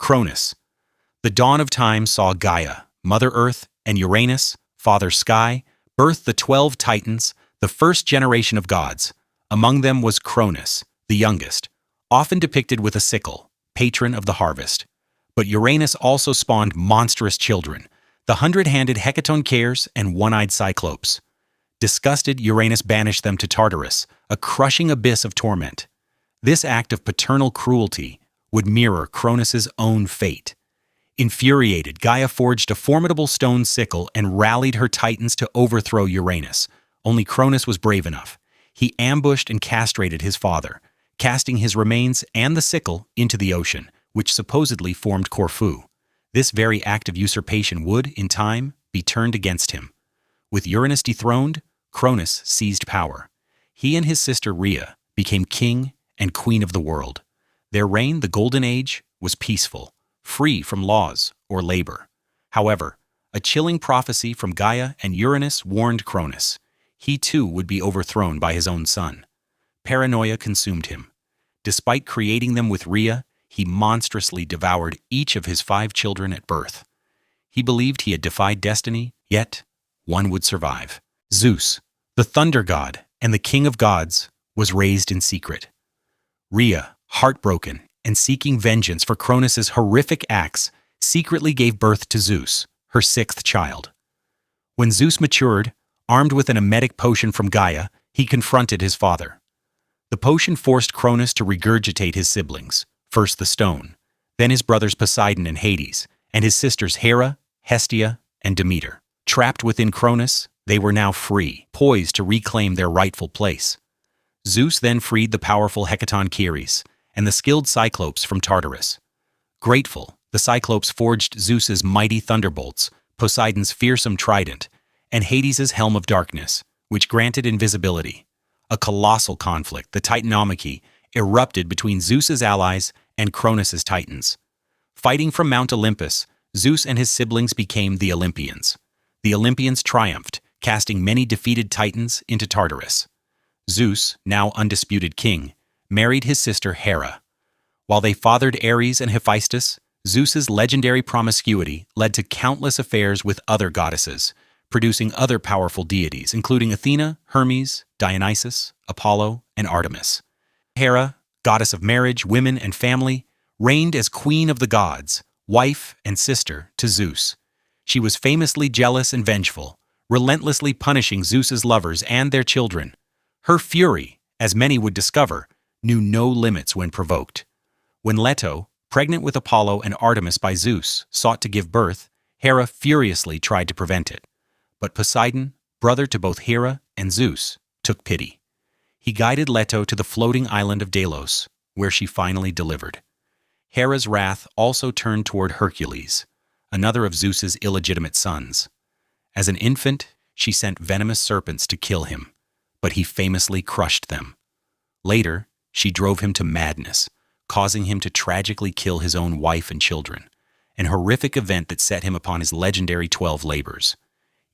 Cronus. The dawn of time saw Gaia, Mother Earth, and Uranus, Father Sky, birth the 12 Titans, the first generation of gods. Among them was Cronus, the youngest, often depicted with a sickle, patron of the harvest. But Uranus also spawned monstrous children, the 100-handed Hecatoncheires and one-eyed Cyclopes. Disgusted, Uranus banished them to Tartarus, a crushing abyss of torment. This act of paternal cruelty would mirror Cronus's own fate. Infuriated, Gaia forged a formidable stone sickle and rallied her titans to overthrow Uranus. Only Cronus was brave enough. He ambushed and castrated his father, casting his remains and the sickle into the ocean, which supposedly formed Corfu. This very act of usurpation would, in time, be turned against him. With Uranus dethroned, Cronus seized power. He and his sister Rhea became king and queen of the world. Their reign, the Golden Age, was peaceful, free from laws or labor. However, a chilling prophecy from Gaia and Uranus warned Cronus. He too would be overthrown by his own son. Paranoia consumed him. Despite creating them with Rhea, he monstrously devoured each of his 5 children at birth. He believed he had defied destiny, yet one would survive. Zeus, the thunder god and the king of gods, was raised in secret. Rhea, heartbroken and seeking vengeance for Cronus's horrific acts, secretly gave birth to Zeus, her 6th child. When Zeus matured, armed with an emetic potion from Gaia, he confronted his father. The potion forced Cronus to regurgitate his siblings, first the stone, then his brothers Poseidon and Hades, and his sisters Hera, Hestia, and Demeter. Trapped within Cronus, they were now free, poised to reclaim their rightful place. Zeus then freed the powerful Hecatoncheires and the skilled Cyclopes from Tartarus. Grateful, the Cyclopes forged Zeus's mighty thunderbolts, Poseidon's fearsome trident, and Hades's helm of darkness, which granted invisibility. A colossal conflict, the Titanomachy, erupted between Zeus's allies and Cronus's titans. Fighting from Mount Olympus, Zeus and his siblings became the Olympians. The Olympians triumphed, casting many defeated titans into Tartarus. Zeus, now undisputed king, married his sister Hera. While they fathered Ares and Hephaestus, Zeus's legendary promiscuity led to countless affairs with other goddesses, producing other powerful deities, including Athena, Hermes, Dionysus, Apollo, and Artemis. Hera, goddess of marriage, women, and family, reigned as queen of the gods, wife and sister to Zeus. She was famously jealous and vengeful, relentlessly punishing Zeus's lovers and their children. Her fury, as many would discover, knew no limits when provoked. When Leto, pregnant with Apollo and Artemis by Zeus, sought to give birth, Hera furiously tried to prevent it. But Poseidon, brother to both Hera and Zeus, took pity. He guided Leto to the floating island of Delos, where she finally delivered. Hera's wrath also turned toward Hercules, another of Zeus's illegitimate sons. As an infant, she sent venomous serpents to kill him, but he famously crushed them. Later, she drove him to madness, causing him to tragically kill his own wife and children, an horrific event that set him upon his legendary 12 labors.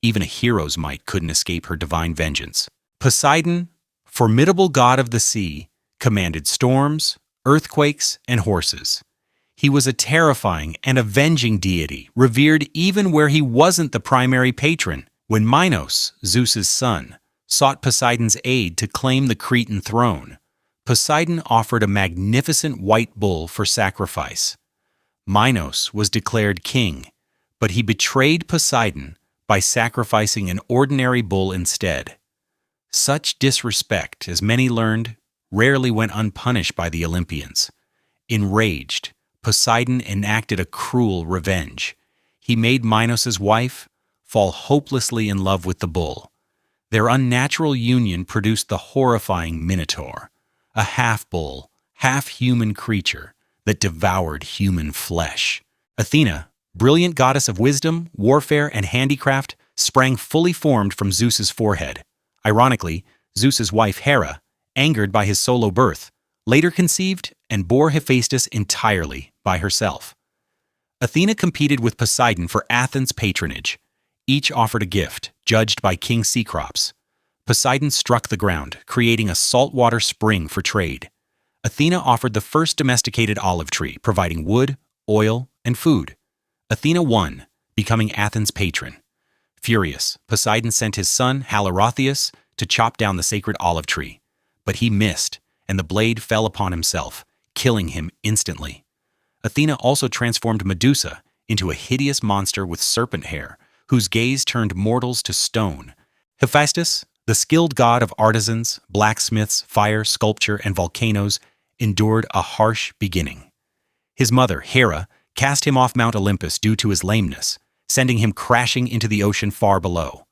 Even a hero's might couldn't escape her divine vengeance. Poseidon, formidable god of the sea, commanded storms, earthquakes, and horses. He was a terrifying and avenging deity, revered even where he wasn't the primary patron. When Minos, Zeus's son, sought Poseidon's aid to claim the Cretan throne, Poseidon offered a magnificent white bull for sacrifice. Minos was declared king, but he betrayed Poseidon by sacrificing an ordinary bull instead. Such disrespect, as many learned, rarely went unpunished by the Olympians. Enraged, Poseidon enacted a cruel revenge. He made Minos' wife fall hopelessly in love with the bull. Their unnatural union produced the horrifying Minotaur, a half-bull, half-human creature that devoured human flesh. Athena, brilliant goddess of wisdom, warfare, and handicraft, sprang fully formed from Zeus's forehead. Ironically, Zeus's wife Hera, angered by his solo birth, later conceived and bore Hephaestus entirely by herself. Athena competed with Poseidon for Athens' patronage. Each offered a gift, judged by King Cecrops. Poseidon struck the ground, creating a saltwater spring for trade. Athena offered the first domesticated olive tree, providing wood, oil, and food. Athena won, becoming Athens' patron. Furious, Poseidon sent his son, Halirotheus, to chop down the sacred olive tree. But he missed, and the blade fell upon himself, killing him instantly. Athena also transformed Medusa into a hideous monster with serpent hair, whose gaze turned mortals to stone. Hephaestus, the skilled god of artisans, blacksmiths, fire, sculpture, and volcanoes, endured a harsh beginning. His mother, Hera, cast him off Mount Olympus due to his lameness, sending him crashing into the ocean far below.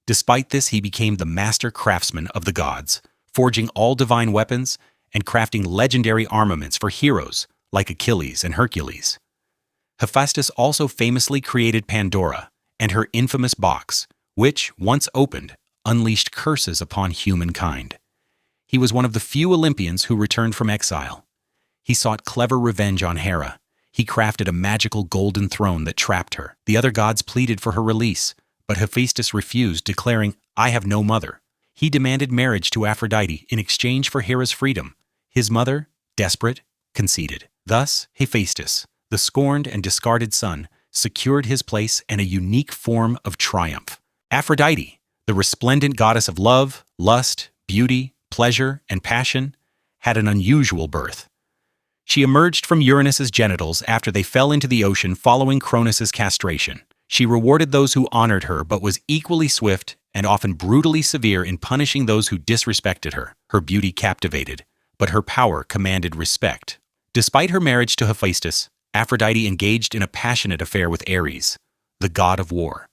Despite this, he became the master craftsman of the gods, forging all divine weapons and crafting legendary armaments for heroes like Achilles and Hercules. Hephaestus also famously created Pandora and her infamous box, which, once opened, unleashed curses upon humankind. He was one of the few Olympians who returned from exile. He sought clever revenge on Hera. He crafted a magical golden throne that trapped her. The other gods pleaded for her release, but Hephaestus refused, declaring, "I have no mother." He demanded marriage to Aphrodite in exchange for Hera's freedom. His mother, desperate, conceded. Thus, Hephaestus, the scorned and discarded son, secured his place and a unique form of triumph. Aphrodite, the resplendent goddess of love, lust, beauty, pleasure, and passion, had an unusual birth. She emerged from Uranus's genitals after they fell into the ocean following Cronus's castration. She rewarded those who honored her but was equally swift and often brutally severe in punishing those who disrespected her. Her beauty captivated, but her power commanded respect. Despite her marriage to Hephaestus, Aphrodite engaged in a passionate affair with Ares, the god of war.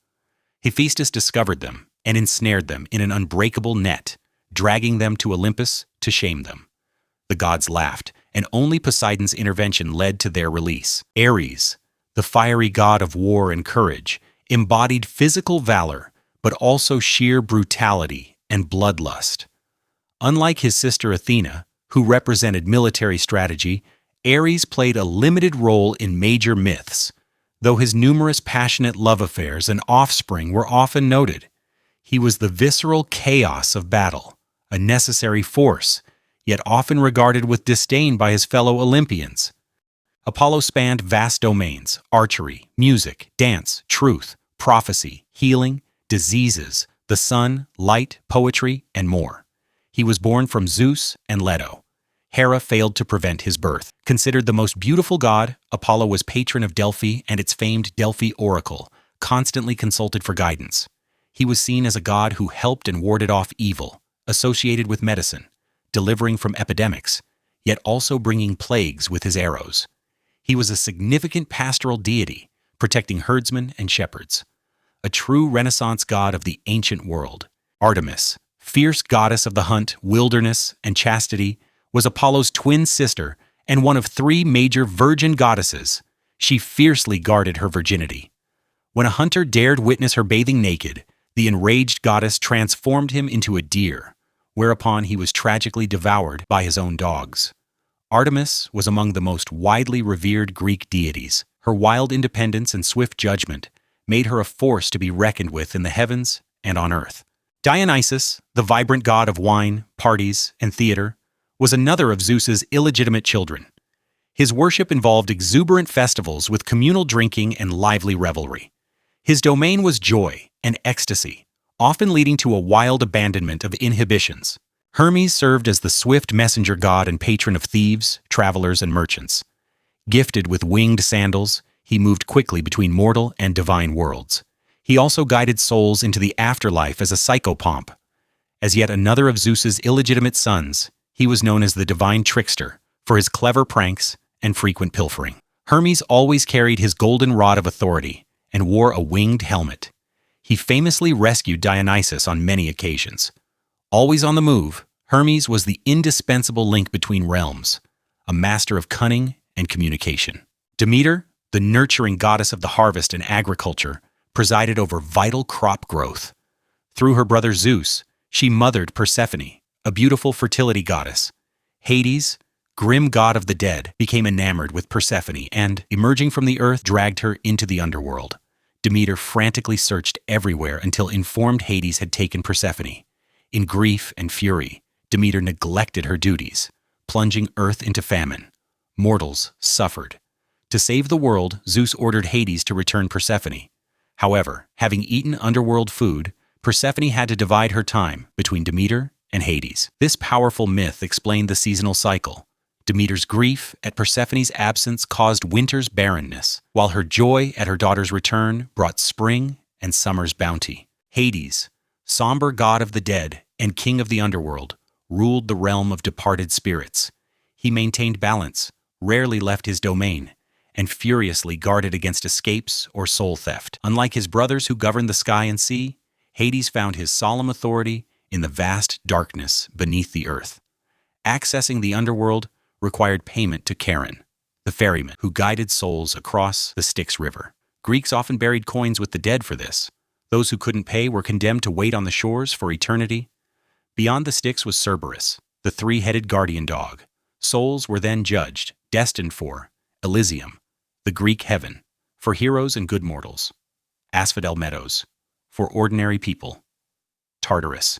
Hephaestus discovered them and ensnared them in an unbreakable net, dragging them to Olympus to shame them. The gods laughed, and only Poseidon's intervention led to their release. Ares, the fiery god of war and courage, embodied physical valor, but also sheer brutality and bloodlust. Unlike his sister Athena, who represented military strategy, Ares played a limited role in major myths, though his numerous passionate love affairs and offspring were often noted. He was the visceral chaos of battle, a necessary force, yet often regarded with disdain by his fellow Olympians. Apollo spanned vast domains: archery, music, dance, truth, prophecy, healing, diseases, the sun, light, poetry, and more. He was born from Zeus and Leto. Hera failed to prevent his birth. Considered the most beautiful god, Apollo was patron of Delphi and its famed Delphi oracle, constantly consulted for guidance. He was seen as a god who helped and warded off evil, associated with medicine, delivering from epidemics, yet also bringing plagues with his arrows. He was a significant pastoral deity, protecting herdsmen and shepherds. A true Renaissance god of the ancient world. Artemis, fierce goddess of the hunt, wilderness, and chastity, was Apollo's twin sister and one of 3 major virgin goddesses. She fiercely guarded her virginity. When a hunter dared witness her bathing naked, the enraged goddess transformed him into a deer, whereupon he was tragically devoured by his own dogs. Artemis was among the most widely revered Greek deities. Her wild independence and swift judgment made her a force to be reckoned with in the heavens and on earth. Dionysus, the vibrant god of wine, parties, and theater, was another of Zeus's illegitimate children. His worship involved exuberant festivals with communal drinking and lively revelry. His domain was joy and ecstasy, often leading to a wild abandonment of inhibitions. Hermes served as the swift messenger god and patron of thieves, travelers, and merchants. Gifted with winged sandals, he moved quickly between mortal and divine worlds. He also guided souls into the afterlife as a psychopomp. As yet another of Zeus's illegitimate sons, he was known as the divine trickster for his clever pranks and frequent pilfering. Hermes always carried his golden rod of authority and wore a winged helmet. He famously rescued Dionysus on many occasions. Always on the move, Hermes was the indispensable link between realms, a master of cunning and communication. Demeter, the nurturing goddess of the harvest and agriculture, presided over vital crop growth. Through her brother Zeus, she mothered Persephone, a beautiful fertility goddess. Hades, grim god of the dead, became enamored with Persephone and, emerging from the earth, dragged her into the underworld. Demeter frantically searched everywhere until informed Hades had taken Persephone. In grief and fury, Demeter neglected her duties, plunging earth into famine. Mortals suffered. To save the world, Zeus ordered Hades to return Persephone. However, having eaten underworld food, Persephone had to divide her time between Demeter and Hades. This powerful myth explained the seasonal cycle. Demeter's grief at Persephone's absence caused winter's barrenness, while her joy at her daughter's return brought spring and summer's bounty. Hades, somber god of the dead and king of the underworld, ruled the realm of departed spirits. He maintained balance, rarely left his domain, and furiously guarded against escapes or soul theft. Unlike his brothers who governed the sky and sea, Hades found his solemn authority in the vast darkness beneath the earth. Accessing the underworld required payment to Charon, the ferryman who guided souls across the Styx River. Greeks often buried coins with the dead for this. Those who couldn't pay were condemned to wait on the shores for eternity. Beyond the Styx was Cerberus, the three-headed guardian dog. Souls were then judged, destined for Elysium, the Greek heaven, for heroes and good mortals. Asphodel Meadows, for ordinary people. Tartarus,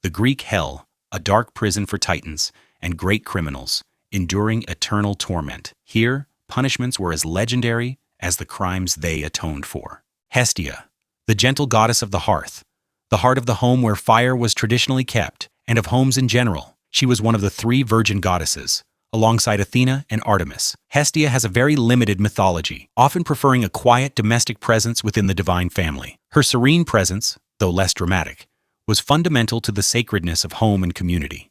the Greek hell, a dark prison for titans and great criminals, enduring eternal torment. Here, punishments were as legendary as the crimes they atoned for. Hestia, the gentle goddess of the hearth, the heart of the home where fire was traditionally kept, and of homes in general. She was one of the three virgin goddesses, alongside Athena and Artemis. Hestia has a very limited mythology, often preferring a quiet domestic presence within the divine family. Her serene presence, though less dramatic, was fundamental to the sacredness of home and community.